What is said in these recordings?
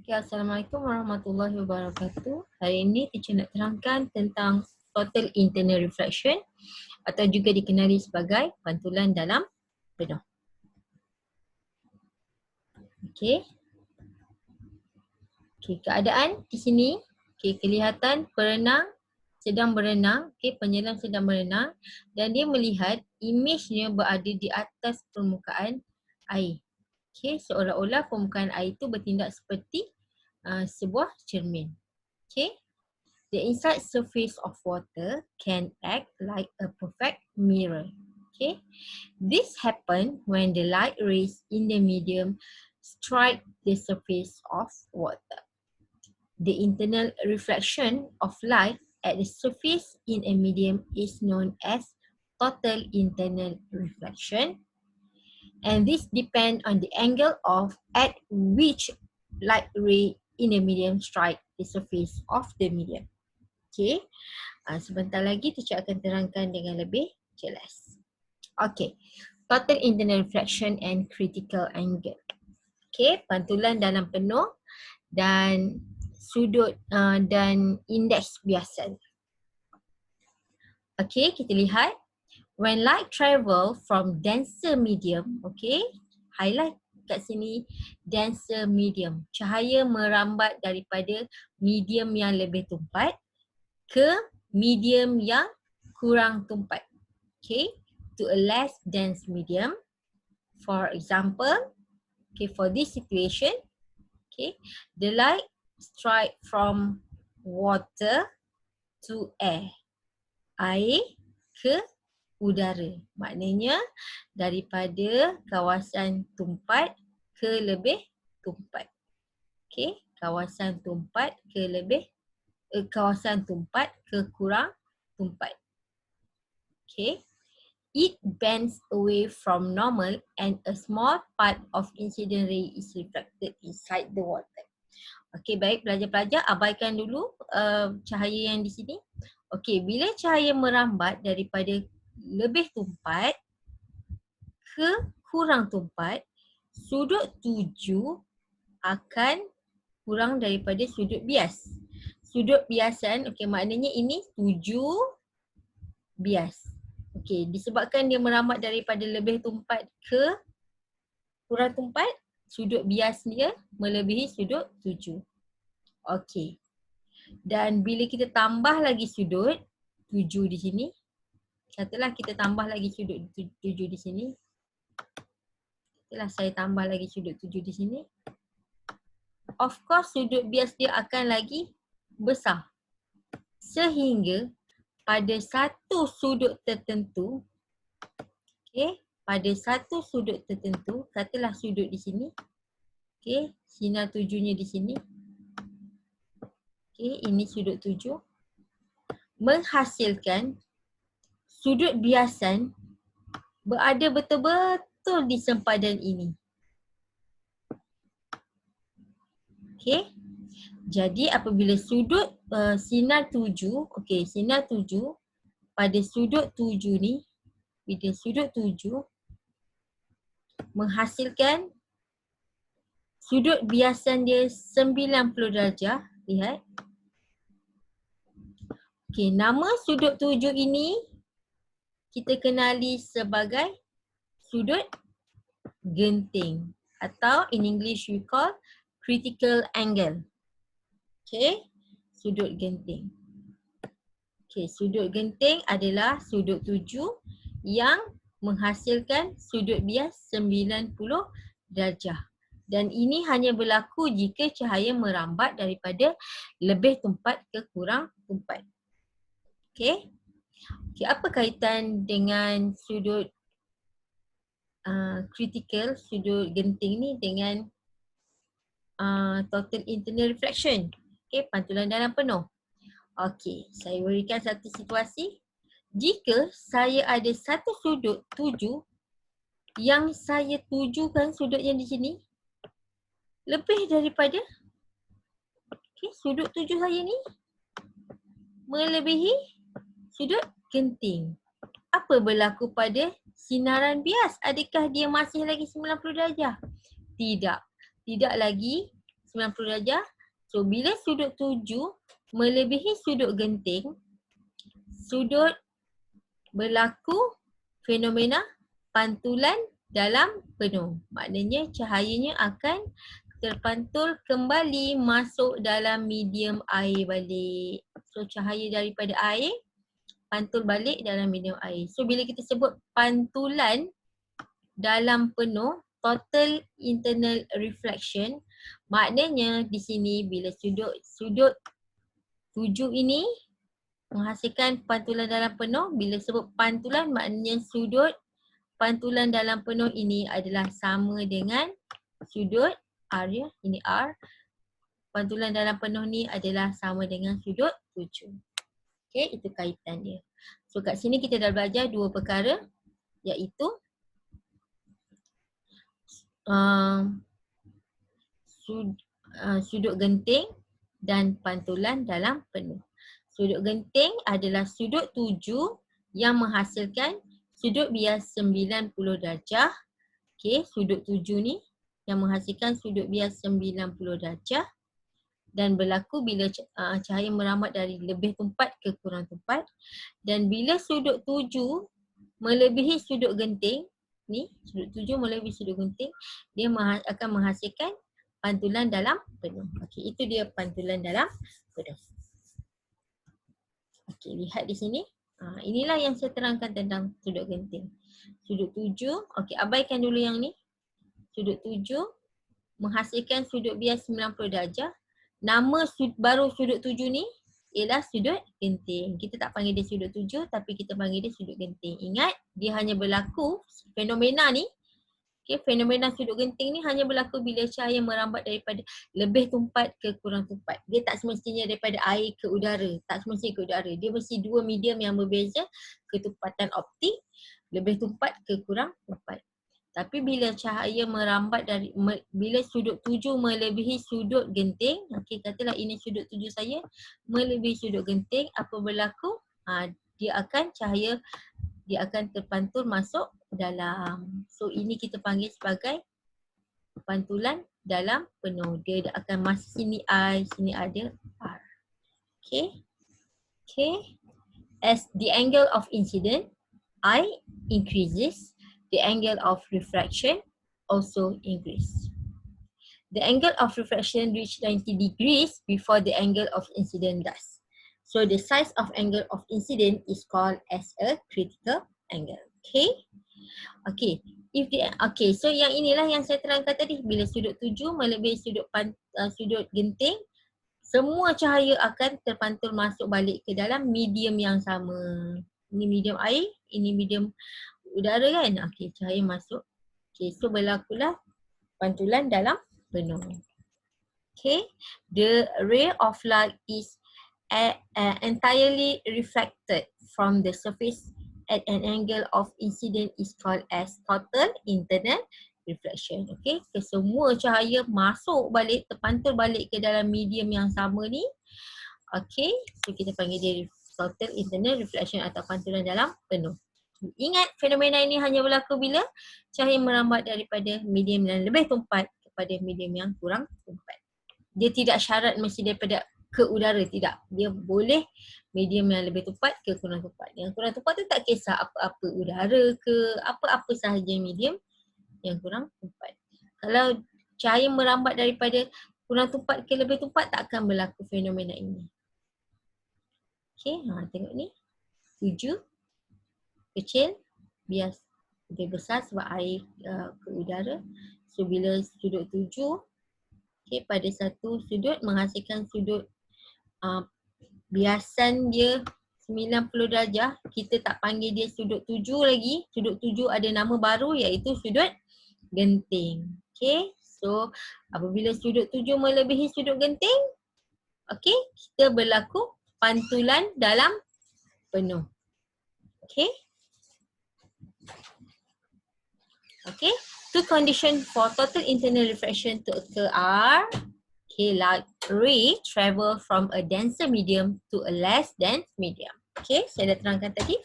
Okay, Assalamualaikum warahmatullahi wabarakatuh. Hari ini teacher nak terangkan tentang total internal reflection atau juga dikenali sebagai pantulan dalam penuh. Okey. Okey, keadaan di sini, okey, kelihatan perenang sedang berenang, okey, penyelam sedang berenang dan dia melihat imejnya berada di atas permukaan air. Okey, seolah-olah permukaan air itu bertindak seperti sebuah cermin. Okay. The inside surface of water can act like a perfect mirror. Okay. This happens when the light rays in the medium strike the surface of water. The internal reflection of light at the surface in a medium is known as total internal reflection. And this depends on the angle at which light ray in a medium strike the surface of the medium. Okay, sebentar lagi teacher akan terangkan dengan lebih jelas. Okay, total internal reflection and critical angle. Okay, pantulan dalam penuh dan sudut dan indeks biasa. Okay, kita lihat. When light travel from denser medium, okay, highlight kat sini denser medium. Cahaya merambat daripada medium yang lebih tumpat ke medium yang kurang tumpat. Okay, to a less dense medium. For example, okay, for this situation, okay, the light strike from water to air. Air ke udara. Maknanya daripada kawasan tumpat ke lebih tumpat. Okay, kawasan tumpat ke lebih kawasan tumpat ke kurang tumpat. Okay. It bends away from normal and a small part of incident ray is reflected inside the water. Okay, baik pelajar-pelajar, abaikan dulu cahaya yang di sini. Okay, bila cahaya merambat daripada lebih tumpat ke kurang tumpat, sudut tuju akan kurang daripada sudut bias. Sudut biasan, okey, maknanya ini tuju bias. Okey, disebabkan dia merambat daripada lebih tumpat ke kurang tumpat, sudut bias dia melebihi sudut tuju. Okey. Dan bila kita tambah lagi sudut tuju di sini, katalah kita tambah lagi sudut tuju di sini. Katalah saya tambah lagi sudut tuju di sini. Of course, sudut bias dia akan lagi besar. Sehingga pada satu sudut tertentu, okay, pada satu sudut tertentu, katalah sudut di sini, okay, sinar tujunya di sini, okay, ini sudut tuju, menghasilkan sudut biasan berada betul-betul di sempadan ini. Okay. Jadi apabila sudut sinar tuju, okay, sinar tuju pada sudut tuju ni, bila sudut tuju menghasilkan sudut biasan dia 90 darjah, lihat. Okay, nama sudut tuju ini kita kenali sebagai sudut genting atau in English we call critical angle. Okay, sudut genting. Okay, sudut genting adalah sudut tuju yang menghasilkan sudut bias 90 darjah. Dan ini hanya berlaku jika cahaya merambat daripada lebih tumpat ke kurang tumpat. Okay. Okay, apa kaitan dengan sudut critical, sudut genting ni dengan total internal reflection? Okay, pantulan dalam penuh. Okay, saya berikan satu situasi. Jika saya ada satu sudut tuju yang saya tujukan sudut yang di sini lebih daripada sudut tuju saya ni melebihi sudut genting. Apa berlaku pada sinaran bias? Adakah dia masih lagi 90 darjah? Tidak. Tidak lagi 90 darjah. So bila sudut tuju melebihi sudut genting, sudut berlaku fenomena pantulan dalam penuh. Maknanya cahayanya akan terpantul kembali masuk dalam medium air balik. So cahaya daripada air pantul balik dalam medium air. So bila kita sebut pantulan dalam penuh, total internal reflection, maknanya di sini bila sudut tuju ini menghasilkan pantulan dalam penuh. Bila sebut pantulan, maknanya sudut pantulan dalam penuh ini adalah sama dengan sudut R ya, ini R. Pantulan dalam penuh ni adalah sama dengan sudut tuju. Okay, itu kaitan dia. So kat sini kita dah belajar dua perkara, iaitu sudut genting dan pantulan dalam penuh. Sudut genting adalah sudut tuju yang menghasilkan sudut bias 90 darjah. Okay, sudut tuju ni yang menghasilkan sudut bias 90 darjah dan berlaku bila cahaya merambat dari lebih tumpat ke kurang tumpat. Dan bila sudut tuju melebihi sudut genting, ni sudut tuju melebihi sudut genting, dia akan menghasilkan pantulan dalam penuh. Okey, itu dia pantulan dalam penuh. Okey, lihat di sini. Inilah yang saya terangkan tentang sudut genting. Sudut tuju, okey, abaikan dulu yang ni. Sudut tuju menghasilkan sudut bias 90 darjah. Nama baru sudut tuju ni ialah sudut genting. Kita tak panggil dia sudut tuju tapi kita panggil dia sudut genting. Ingat, dia hanya berlaku fenomena ni. Okay, fenomena sudut genting ni hanya berlaku bila cahaya merambat daripada lebih tumpat ke kurang tumpat. Dia tak semestinya daripada air ke udara. Tak semestinya ke udara. Dia mesti dua medium yang berbeza, ketupatan optik, lebih tumpat ke kurang tumpat. Tapi bila cahaya merambat bila sudut tuju melebihi sudut genting, okey, katalah ini sudut tuju saya melebihi sudut genting, apa berlaku? Dia akan terpantul masuk dalam. So ini kita panggil sebagai pantulan dalam penuh. Dia akan masuk sini I, sini ada R. Okay. Okay. As the angle of incidence I increases, the angle of refraction also increase. The angle of refraction reach 90 degrees before the angle of incidence does. So the size of angle of incidence is called as a critical angle. Okay. Okay. So yang inilah yang saya terangkan tadi. Bila sudut tuju melebihi sudut genting, semua cahaya akan terpantul masuk balik ke dalam medium yang sama. Ini medium air, ini medium udara kan? Okey, cahaya masuk. Okey, so berlakulah pantulan dalam penuh. Okay. The ray of light is entirely reflected from the surface at an angle of incidence is called as total internal reflection. Okay, semua cahaya masuk balik, terpantul balik ke dalam medium yang sama ni. Okay, so kita panggil dia total internal reflection atau pantulan dalam penuh. Ingat, fenomena ini hanya berlaku bila cahaya merambat daripada medium yang lebih tumpat kepada medium yang kurang tumpat. Dia tidak syarat mesti daripada ke udara, tidak. Dia boleh medium yang lebih tumpat ke kurang tumpat. Yang kurang tumpat tu tak kisah apa-apa udara ke, apa-apa sahaja medium yang kurang tumpat. Kalau cahaya merambat daripada kurang tumpat ke lebih tumpat, tak akan berlaku fenomena ini. Okay, tengok ni. 7 kecil, bias lebih besar sebab air ke udara. So bila sudut 7, okay, pada satu sudut menghasilkan sudut biasan dia 90 darjah, kita tak panggil dia sudut 7 lagi. Sudut 7 ada nama baru iaitu sudut genting. Okay, so apabila sudut 7 melebihi sudut genting, okay, kita berlaku pantulan dalam penuh. Okay. Okay, two conditions for total internal reflection to occur are, okay, light ray travel from a denser medium to a less dense medium. Okay, saya dah terangkan tadi.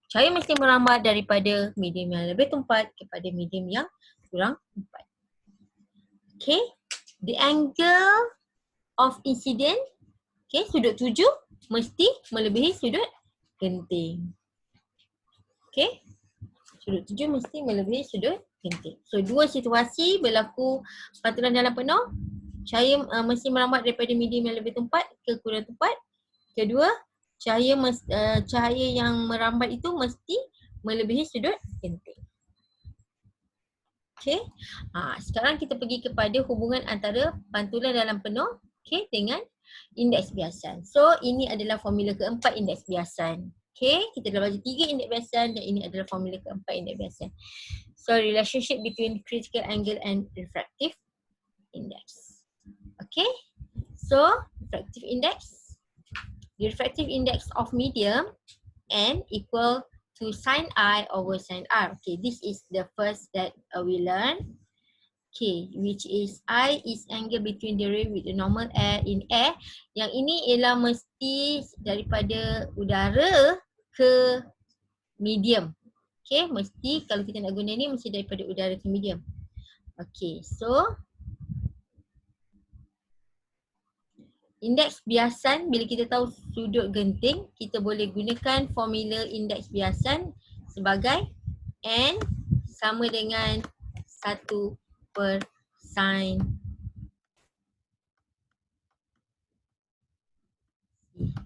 Cahaya mesti merambat daripada medium yang lebih tumpat kepada medium yang kurang tumpat. Okay, The angle of incident, okay, sudut tuju mesti melebihi sudut genting. Okay, sudut tuju mesti melebihi sudut genting. So dua situasi berlaku pantulan dalam penuh. Cahaya mesti merambat daripada medium yang lebih tempat ke kurang tempat. Kedua, cahaya yang merambat itu mesti melebihi sudut genting. Okay, sekarang kita pergi kepada hubungan antara pantulan dalam penuh, okay, dengan indeks biasan. So ini adalah formula keempat indeks biasan. Okay, kita dah belajar 3 indeks biasan dan ini adalah formula keempat indeks biasan. So relationship between critical angle and refractive index. Okay, so refractive index. The refractive index of medium n equal to sin I over sin R. Okay, this is the first that we learn. Okay, which is I is angle between the ray with the normal air in air. Yang ini ialah mesti daripada udara ke medium. Okay, mesti kalau kita nak guna ni mesti daripada udara ke medium. Okay, so indeks biasan, bila kita tahu sudut genting, kita boleh gunakan formula indeks biasan sebagai n sama dengan 1 per sin.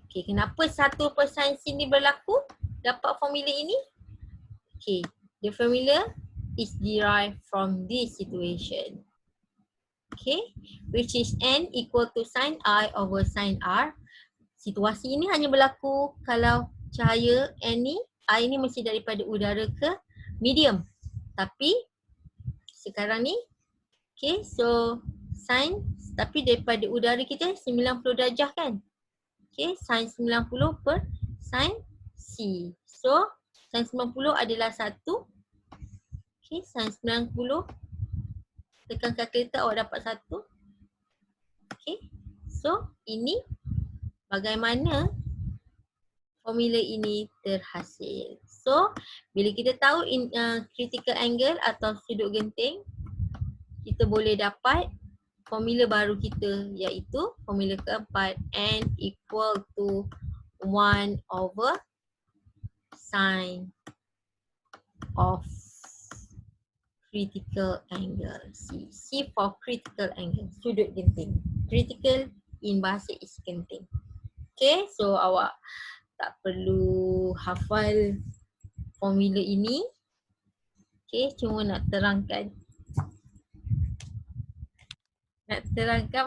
Okay, kenapa 1 per sin C ni berlaku? Dapat formula ini? Okay, the formula is derived from this situation. Okay, which is n equal to sin I over sin R. Situasi ini hanya berlaku kalau cahaya n ni, I ni mesti daripada udara ke medium. Tapi sekarang ni, okay, so sin, tapi daripada udara kita 90 darjah kan? Okay, sin 90 per sin C. So, sin 90 adalah 1. Okay, sin 90 tekan kalkulator awak dapat 1. Okay, so ini bagaimana formula ini terhasil. So, bila kita tahu critical angle atau sudut genting, kita boleh dapat formula baru kita, iaitu formula keempat, n equal to 1 over sin of critical angle. C for critical angle, sudut genting. Critical in bahasa is genting. Okay, so awak tak perlu hafal formula ini. Okay, cuma nak terangkan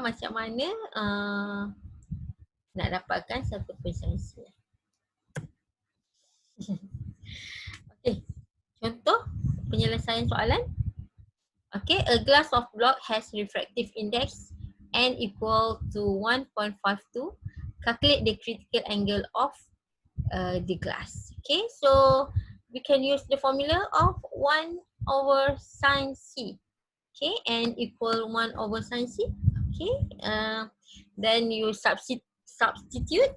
macam mana nak dapatkan satu presensi. Okay, contoh penyelesaian soalan. Okay, a glass of block has refractive index n equal to 1.52. Calculate the critical angle of the glass. Okay, so we can use the formula of 1 over sin C. Okay, n equal 1 over sin C. Okay, then you substitute,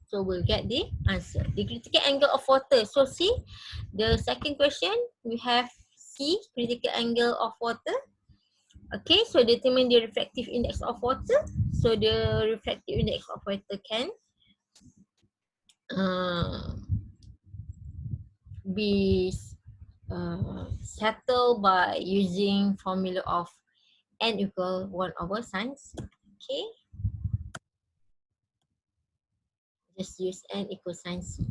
so we'll get the answer. The critical angle of water. So see, the second question, we have C, critical angle of water. Okay, so determine the refractive index of water. So the refractive index of water can be settled by using formula of n equal 1 over sin C. Okay, just use n equal sin C.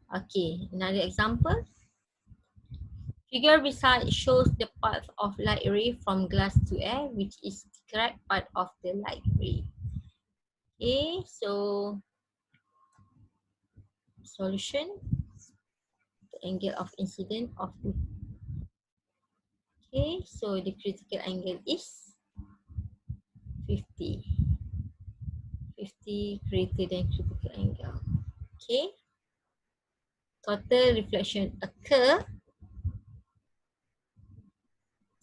Okay, another example. Figure beside shows the path of light ray from glass to air, which is the correct part of the light ray. Okay, so solution, the angle of incident of the. Okay, so the critical angle is 50. 50 greater than critical angle. Okay, total reflection occur.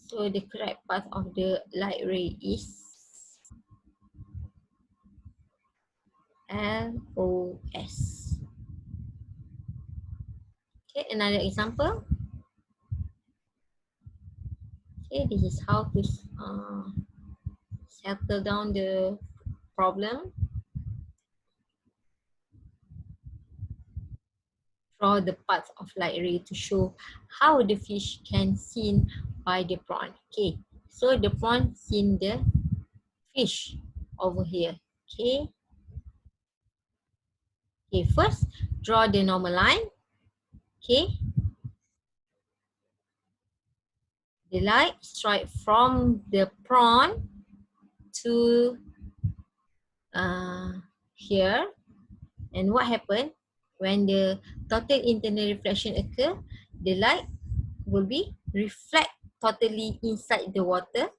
So the correct path of the light ray is LOS. Okay, another example. Okay, this is how to settle down the problem. Draw the path of light ray to show how the fish can seen by the prawn. Okay, so the prawn seen the fish over here. Okay, okay, first draw the normal line. Okay, the light strike from the prawn to here. And what happened when the total internal reflection occur? The light will be reflect totally inside the water.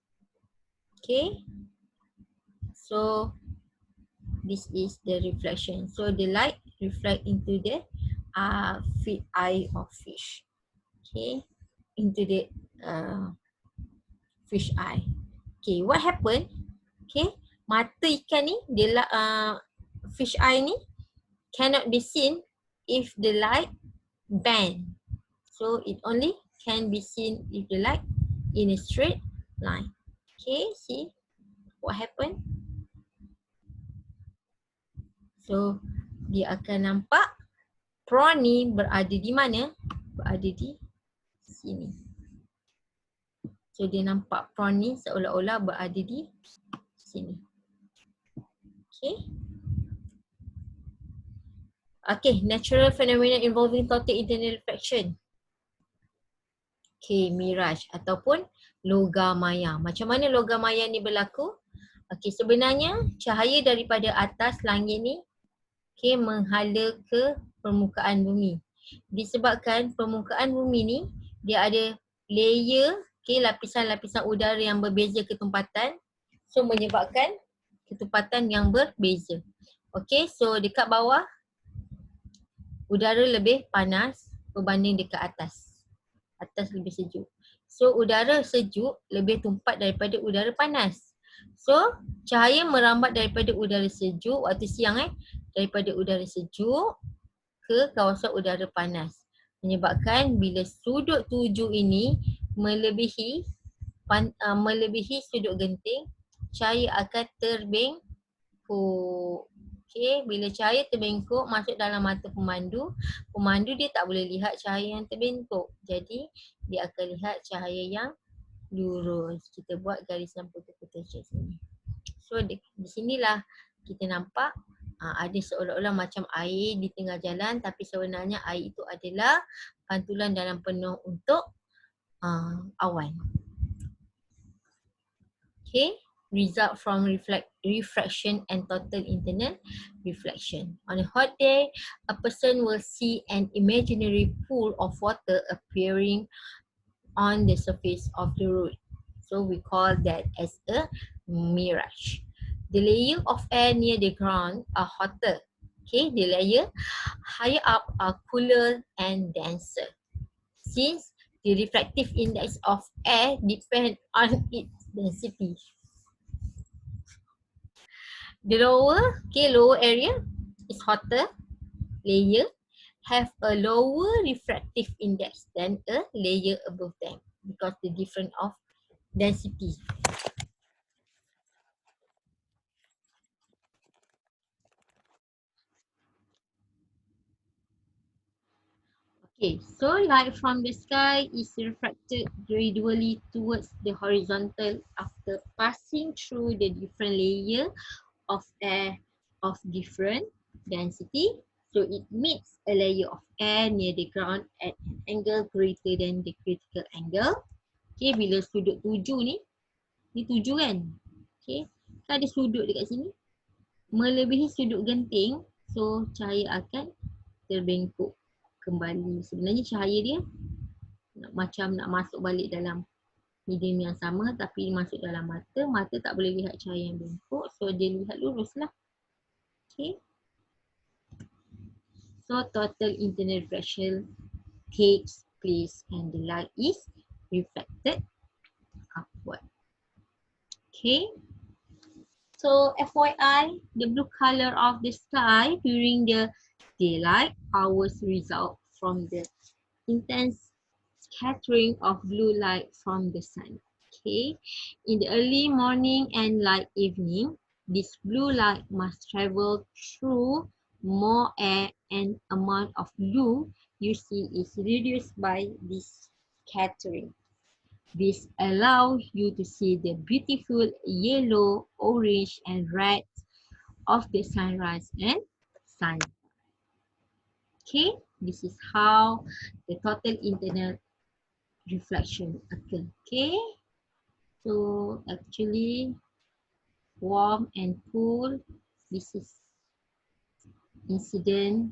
Okay, so this is the reflection. So the light reflect into the eye of fish. Okay, into the fish eye. Okay, what happened? Okay, mata ikan ni, dia fish eye ni cannot be seen if the light bend. So it only can be seen if the light in a straight line. Okay, see what happened? So dia akan nampak prawn ni berada di mana? Berada di sini. So dia nampak prawn ni seolah-olah berada di sini. Okay. Okay, natural phenomena involving total internal reflection. Okay, mirage ataupun logam maya. Macam mana logam maya ni berlaku? Okay, sebenarnya cahaya daripada atas langit ni menghala ke permukaan bumi. Disebabkan permukaan bumi ni dia ada layer, lapisan-lapisan udara yang berbeza ketempatan. So menyebabkan ketempatan yang berbeza. Okay, so dekat bawah udara lebih panas berbanding dekat atas. Atas lebih sejuk. So udara sejuk lebih tumpat daripada udara panas. So cahaya merambat daripada udara sejuk waktu siang daripada udara sejuk ke kawasan udara panas. Menyebabkan bila sudut tuju ini melebihi sudut genting, cahaya akan terbengkok. Okay, bila cahaya terbengkok masuk dalam mata pemandu, pemandu dia tak boleh lihat cahaya yang terbengkok. Jadi dia akan lihat cahaya yang lurus. Kita buat garisan putih-putih kat sini. So di sinilah kita nampak ada seolah-olah macam air di tengah jalan, tapi sebenarnya air itu adalah pantulan dalam penuh untuk awan. Okay, result from refraction and total internal reflection. On a hot day, a person will see an imaginary pool of water appearing on the surface of the road. So we call that as a mirage. The layer of air near the ground are hotter. Okay, the layer higher up are cooler and denser. Since the refractive index of air depends on its density. The lower area is hotter layer have a lower refractive index than a layer above them because the difference of density. Okay, so light from the sky is refracted gradually towards the horizontal after passing through the different layer of air of different density. So it meets a layer of air near the ground at an angle greater than the critical angle. Okay, bila sudut tuju ni tuju kan? Okay, kan ada sudut dekat sini. Melebihi sudut genting, so cahaya akan terbengkok kembali. Sebenarnya cahaya dia macam nak masuk balik dalam medium yang sama tapi masuk dalam mata. Mata tak boleh lihat cahaya yang bengkok, so dia lihat lurus lah. Okay. So total internal reflection takes place and the light is reflected upward. Okay. So FYI, the blue color of the sky during the daylight hours result from the intense scattering of blue light from the sun. Okay, in the early morning and light evening, this blue light must travel through more air, and amount of blue you see is reduced by this scattering. This allows you to see the beautiful yellow, orange and red of the sunrise and sunset. Okay, this is how the total internal reflection occurs. Okay, so actually warm and cool, this is incident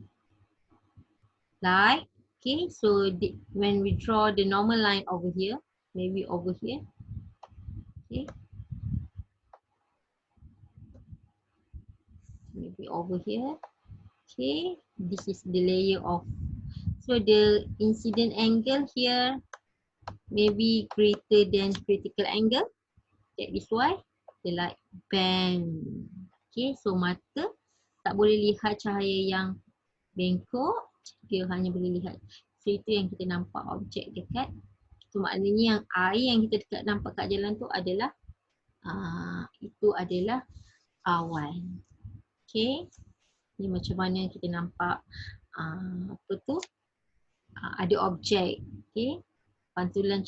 light. Okay, so when we draw the normal line over here, maybe over here, okay, maybe over here, okay, this is the layer of, so the incident angle here maybe greater than critical angle. That is why the light bend. Okay, so mata tak boleh lihat cahaya yang bengkok, dia hanya boleh lihat. So itu yang kita nampak objek dekat. So maknanya yang air yang kita dekat nampak kat jalan tu adalah itu adalah awan. Okay, ni macam mana kita nampak apa tu, ada objek. Okay, pantulan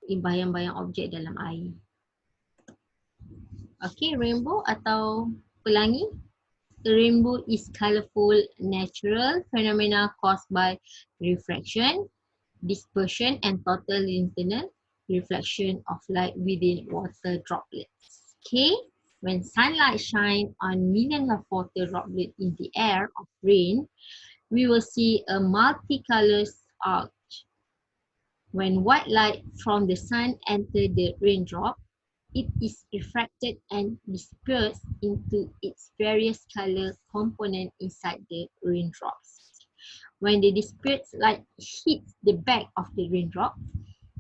bayang-bayang objek dalam air. Okay, rainbow atau pelangi. The rainbow is colorful natural phenomena caused by refraction, dispersion and total internal reflection of light within water droplets. Okay, when sunlight shines on millions of water droplets in the air of rain, we will see a multicolored arch. When white light from the sun enters the raindrop, it is refracted and dispersed into its various color components inside the raindrops. When the dispersed light hits the back of the raindrop,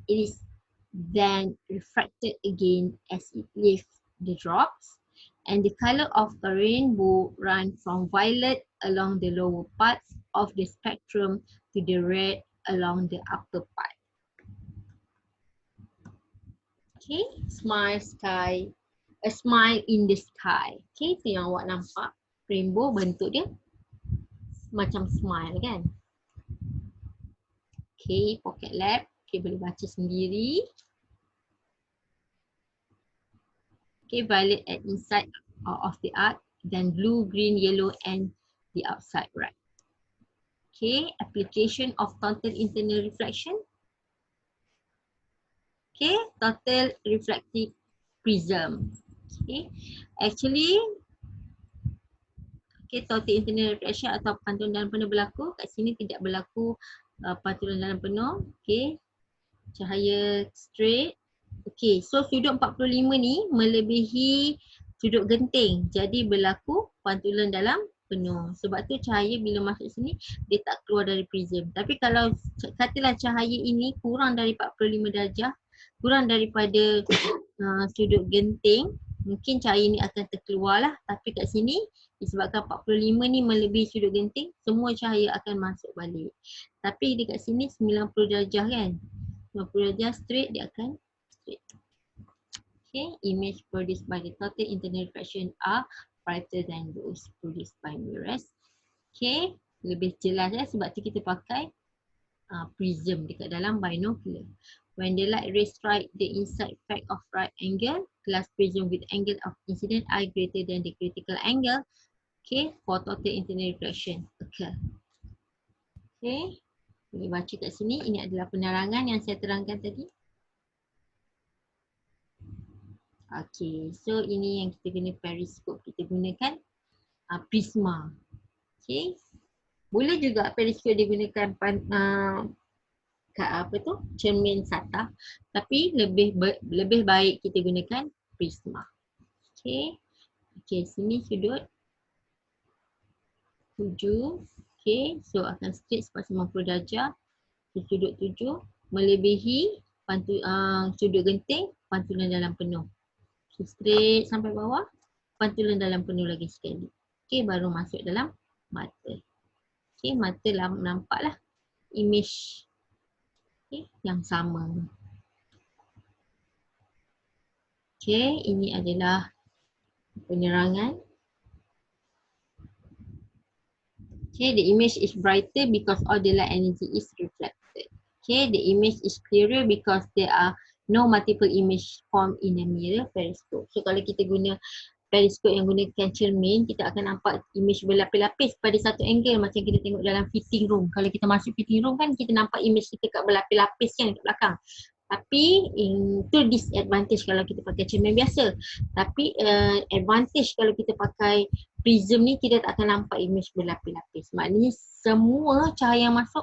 it is then refracted again as it leaves the drops, and the color of a rainbow runs from violet along the lower parts of the spectrum to the red along the upper part. Okay, smile sky, a smile in the sky. Okay, tu yang awak nampak. Rainbow bentuk dia macam smile kan. Okay, pocket lab. Okay, boleh baca sendiri. Okay, violet at inside of the arc, then blue, green, yellow and the outside right. Okay, application of total internal reflection. Okay, total reflective prism. Okay, actually, okay, total internal reflection atau pantulan dalam penuh berlaku. Kat sini tidak berlaku pantulan dalam penuh. Okay, cahaya straight. Okay, so sudut 45 ni melebihi sudut genting. Jadi berlaku pantulan dalam penuh. Sebab tu cahaya bila masuk sini, dia tak keluar dari prism. Tapi kalau katalah cahaya ini kurang dari 45 darjah, kurang daripada sudut genting, mungkin cahaya ni akan terkeluar lah. Tapi kat sini, disebabkan 45 ni melebihi sudut genting, semua cahaya akan masuk balik. Tapi dekat sini 90 darjah kan. 90 darjah straight, dia akan straight. Okay, image produced by the total internal reflection are brighter than those produced by mirrors. Okay, lebih jelas sebab tu kita pakai prism dekat dalam binocular. When the light rays strike the inside fact of right angle, glass prism with angle of incident are greater than the critical angle. Okay, for total internal reflection occur. Okay, boleh baca kat sini. Ini adalah penerangan yang saya terangkan tadi. Okay, so ini yang kita guna periskop. Kita gunakan prisma. Okay, boleh juga periskop digunakan apa tu, cermin satah, tapi lebih baik kita gunakan prisma. Okay, okay, sini sudut 7. Okay, so akan straight sebab 90 darjah. So, sudut 7 melebihi sudut genting, pantulan dalam penuh. So, straight sampai bawah, pantulan dalam penuh lagi sekali. Okay, baru masuk dalam mata. Okay, mata nampaklah image yang sama. Okay, ini adalah penerangan. Okay, the image is brighter because all the light energy is reflected. Okay, the image is clearer because there are no multiple image formed in a mirror periscope. So kalau kita guna periskop yang gunakan cermin, kita akan nampak image berlapis-lapis pada satu angle macam kita tengok dalam fitting room. Kalau kita masuk fitting room kan kita nampak image kita kat berlapis-lapis kan kat belakang. Tapi itu disadvantage kalau kita pakai cermin biasa. Tapi advantage kalau kita pakai prism ni, kita tak akan nampak image berlapis-lapis. Maknanya semua cahaya yang masuk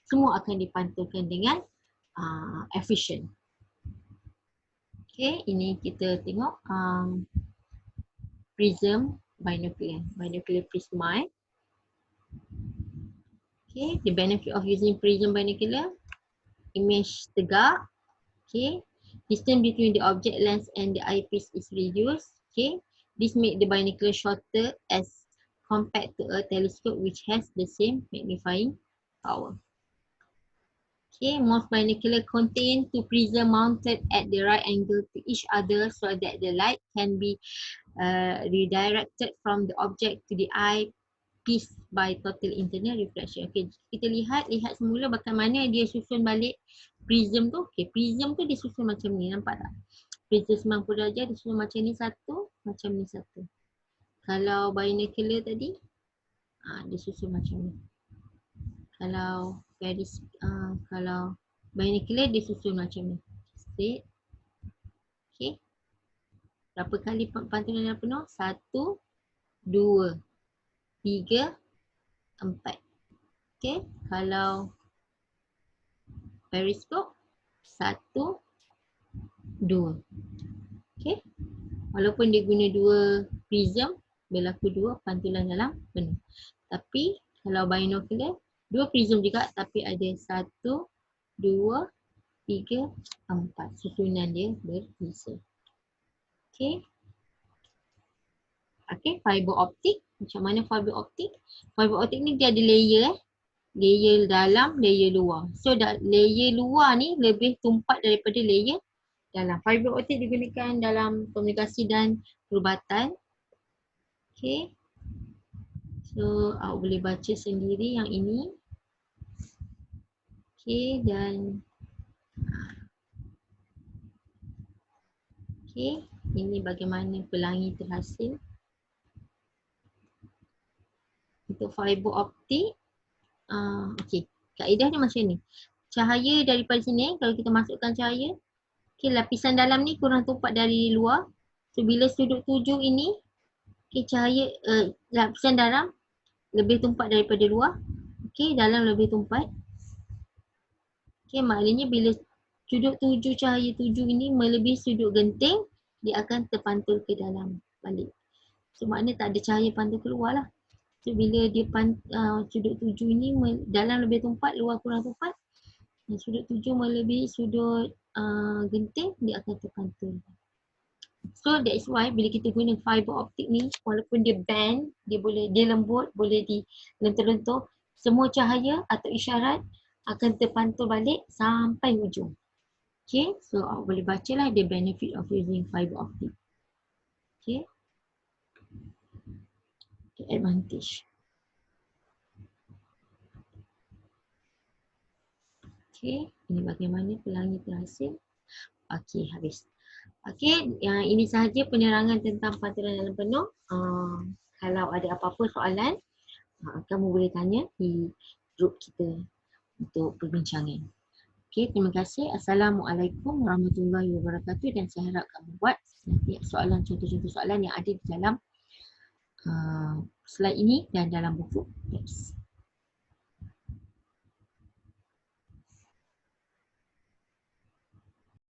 semua akan dipantulkan dengan efficient. Okay, ini kita tengok prism binocular prisma. Okay, the benefit of using prism binocular, image tegak. Okay, distance between the object lens and the eyepiece is reduced. Okay, this make the binocular shorter as compared to a telescope which has the same magnifying power. Okay, most binocular contain two prism mounted at the right angle to each other so that the light can be redirected from the object to the eyepiece by total internal reflection. Okay, kita lihat semula bagaimana dia susun balik prism tu. Okay, prism tu dia susun macam ni, nampak tak? Prism 90 darjah dia susun macam ni satu, macam ni satu. Kalau binocular tadi, dia susun macam ni. Kalau binocular dia susun macam ni. Straight. Okay. Berapa kali pantulan yang penuh? 1, 2, 3, 4. Okay. Kalau periskop 1, 2. Okay. Walaupun dia guna 2 prism, berlaku 2 pantulan dalam penuh. Tapi kalau binocular 2 prism juga, tapi ada 1, 2, 3, 4. Susunan dia berbeza. Okay. Okay, fiber optik. Macam mana fiber optik? Fiber optik ni dia ada layer layer dalam, layer luar. So layer luar ni lebih tumpat daripada layer dalam. Fiber optik digunakan dalam komunikasi dan perubatan. Okay. So awak boleh baca sendiri yang ini. Okay, dan okay, ini bagaimana pelangi terhasil. Untuk fiber optik, okay, kaedah dia macam ni. Cahaya daripada sini, kalau kita masukkan cahaya, okay, lapisan dalam ni kurang tumpat dari luar. So bila sudut tuju ini, okay, cahaya lapisan dalam lebih tumpat daripada luar. Okay, dalam lebih tumpat. Okay, maknanya bila sudut tuju cahaya tuju ini melebihi sudut genting, dia akan terpantul ke dalam balik. So maknanya tak ada cahaya pantul keluar lah. So bila dia sudut tuju ini dalam lebih tumpat, luar kurang tumpat, dan sudut tuju melebihi sudut genting, dia akan terpantul. So that's why bila kita guna fiber optik ni, walaupun dia bend, dia lembut, boleh dilentur-lentur, semua cahaya atau isyarat akan terpantul balik sampai hujung. Okay, so awak boleh bacalah the benefit of using fiber optik. Okay, the advantage. Okay, ini bagaimana pelangi terhasil. Okay, habis. Okay, ini sahaja penerangan tentang pantulan dalam penuh. Kalau ada apa-apa soalan, kamu boleh tanya di grup kita untuk perbincangan. Okay, terima kasih. Assalamualaikum warahmatullahi wabarakatuh, dan saya harap kamu buat nanti soalan, contoh-contoh soalan yang ada di dalam slide ini dan dalam buku teks.